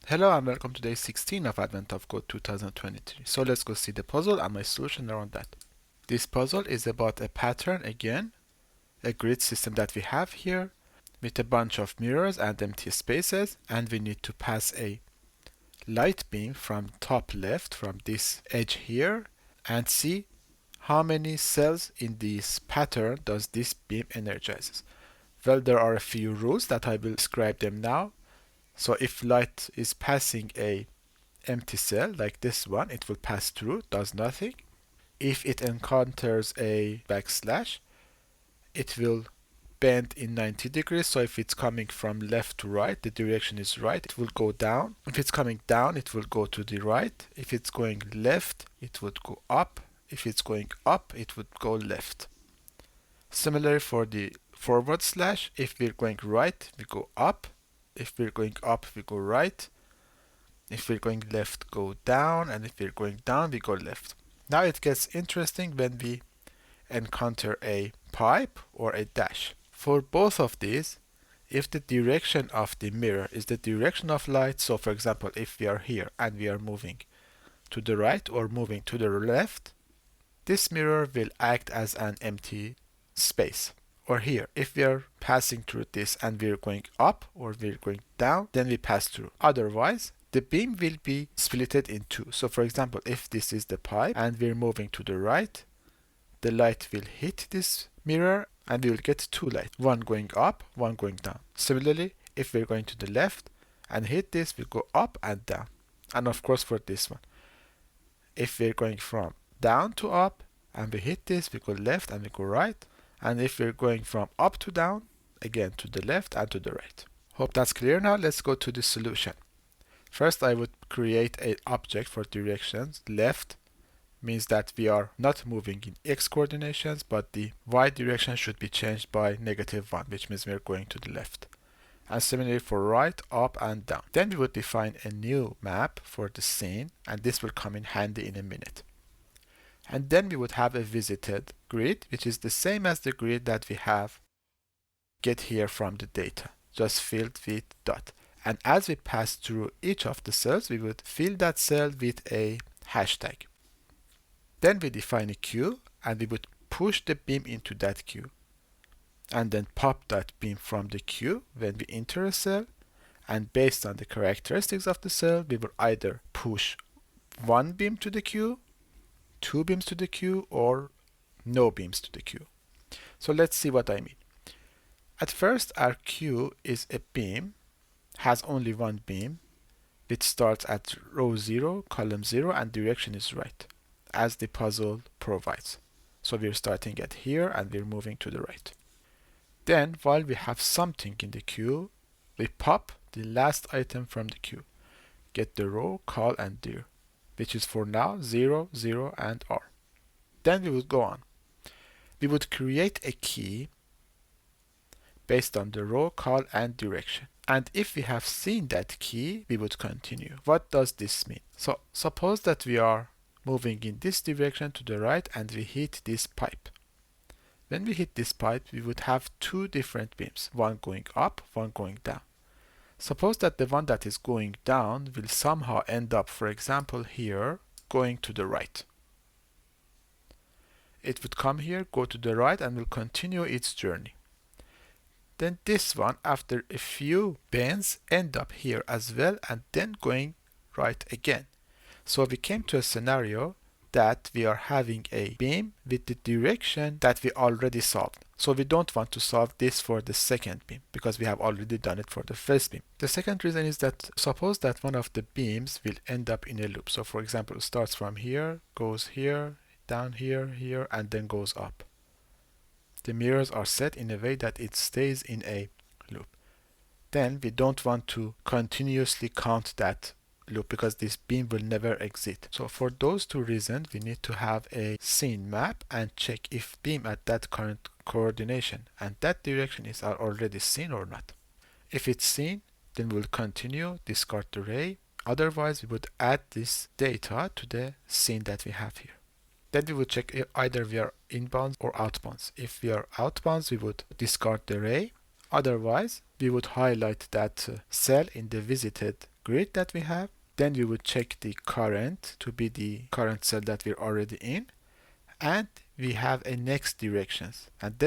Hello and welcome to day 16 of Advent of Code 2023. So let's go see the puzzle and my solution around that. This puzzle is about a pattern again, a grid system that we have here with a bunch of mirrors and empty spaces, and we need to pass a light beam from top left from this edge here and see how many cells in this pattern does this beam energizes. Well, there are a few rules that I will describe them now. So if light is passing a empty cell like this one, it will pass through, does nothing. If it encounters a backslash, it will bend in 90 degrees. So if it's coming from left to right, the direction is right, it will go down. If it's coming down, it will go to the right. If it's going left, it would go up. If it's going up, it would go left. Similarly for the forward slash, if we're going right, we go up. If we're going up, we go right. If we're going left, go down. And if we're going down, we go left. Now it gets interesting when we encounter a pipe or a dash. For both of these, if the direction of the mirror is the direction of light, so for example, if we are here and we are moving to the right or moving to the left, this mirror will act as an empty space. Or here, if we are passing through this and we're going up or we're going down, then we pass through. Otherwise, the beam will be splitted in two. So for example, if this is the pipe and we're moving to the right, the light will hit this mirror and we will get two lights, one going up, one going down. Similarly, if we're going to the left and hit this, we go up and down. And of course for this one, if we're going from down to up and we hit this, we go left and we go right. And if we're going from up to down, again to the left and to the right. Hope that's clear now. Let's go to the solution. First, I would create an object for directions. Left means that we are not moving in x coordinations, but the y direction should be changed by -1, which means we're going to the left. And similarly for right, up and down. Then we would define a new map for the scene, and this will come in handy in a minute. And then we would have a visited grid, which is the same as the grid that we have get here from the data, just filled with dot. And as we pass through each of the cells, we would fill that cell with a hashtag. Then we define a queue, and we would push the beam into that queue. And then pop that beam from the queue when we enter a cell. And based on the characteristics of the cell, we will either push one beam to the queue, two beams to the queue, or no beams to the queue. So let's see what I mean. At first, our queue is a beam, has only one beam, which starts at row 0, column 0, and direction is right, as the puzzle provides. So we're starting at here and we're moving to the right. Then, while we have something in the queue, we pop the last item from the queue. Get the row, col, and dir, which is for now 0, 0, and r. Then we would go on. We would create a key based on the row, col, and direction. And if we have seen that key, we would continue. What does this mean? So suppose that we are moving in this direction to the right and we hit this pipe. When we hit this pipe, we would have two different beams, one going up, one going down. Suppose that the one that is going down will somehow end up, for example, here, going to the right. It would come here, go to the right, and will continue its journey. Then this one, after a few bends, end up here as well, and then going right again. So we came to a scenario that we are having a beam with the direction that we already solved. So we don't want to solve this for the second beam because we have already done it for the first beam. The second reason is that suppose that one of the beams will end up in a loop. So for example, it starts from here, goes here, down here, here, and then goes up. The mirrors are set in a way that it stays in a loop. Then we don't want to continuously count that loop because this beam will never exit. So for those two reasons, we need to have a scene map and check if beam at that current coordination and that direction is already seen or not. If it's seen, then we'll continue, discard the ray. Otherwise, we would add this data to the scene that we have here. Then we would check if either we are inbounds or outbounds. If we are outbounds, we would discard the ray. Otherwise, we would highlight that cell in the visited grid that we have. Then we would check the current to be the current cell that we're already in. And we have a next directions. And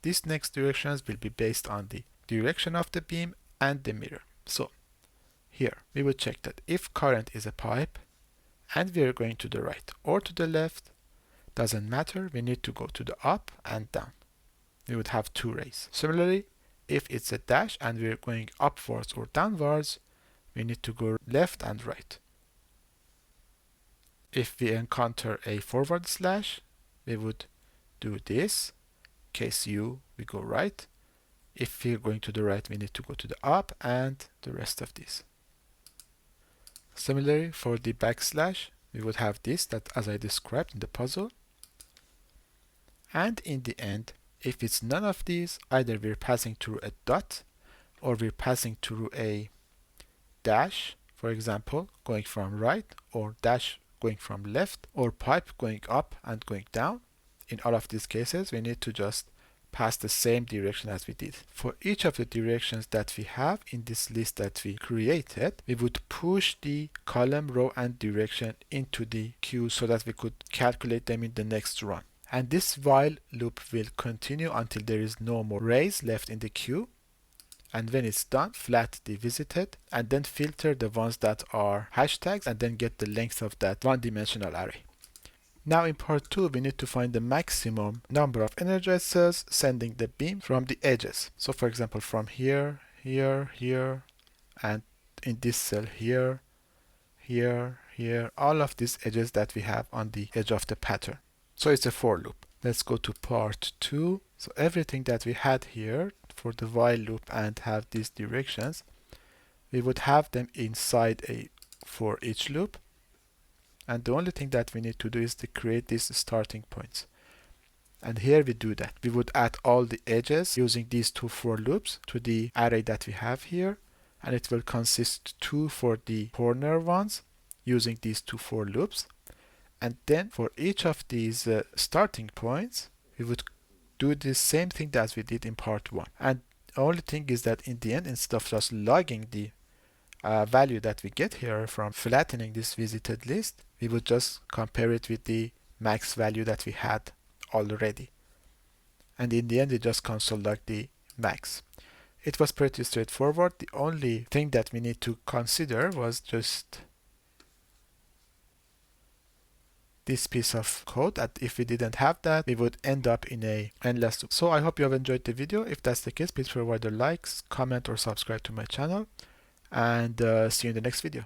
these next directions will be based on the direction of the beam and the mirror. So here we would check that if current is a pipe and we are going to the right or to the left, doesn't matter, we need to go to the up and down. We would have two rays. Similarly, if it's a dash and we're going upwards or downwards, we need to go left and right. If we encounter a forward slash, we would do this. Case U, we go right. If we're going to the right, we need to go to the up and the rest of this. Similarly, for the backslash, we would have this, that as I described in the puzzle. And in the end, if it's none of these, either we're passing through a dot or we're passing through a dash, for example, going from right, or dash going from left, or pipe going up and going down. In all of these cases, we need to just pass the same direction as we did. For each of the directions that we have in this list that we created, we would push the column, row, and direction into the queue so that we could calculate them in the next run. And this while loop will continue until there is no more rays left in the queue. And when it's done, flat the visited, and then filter the ones that are hashtags, and then get the length of that one-dimensional array. Now in part 2, we need to find the maximum number of energized cells sending the beam from the edges. So for example, from here, here, here, and in this cell here, here, here, all of these edges that we have on the edge of the pattern. So it's a for loop. Let's go to part 2. So everything that we had here for the while loop and have these directions, we would have them inside a for each loop. And the only thing that we need to do is to create these starting points. And here we do that. We would add all the edges using these two for loops to the array that we have here. And it will consist 2 for the corner ones using these two for loops. And then for each of these starting points, we would do the same thing as we did in part 1. And the only thing is that in the end, instead of just logging the value that we get here from flattening this visited list, we would just compare it with the max value that we had already. And in the end, we just console log the max. It was pretty straightforward. The only thing that we need to consider was just this piece of code, that if we didn't have that, we would end up in a endless loop. So I hope you have enjoyed the video. If that's the case, please provide a like, comment, or subscribe to my channel. And see you in the next video.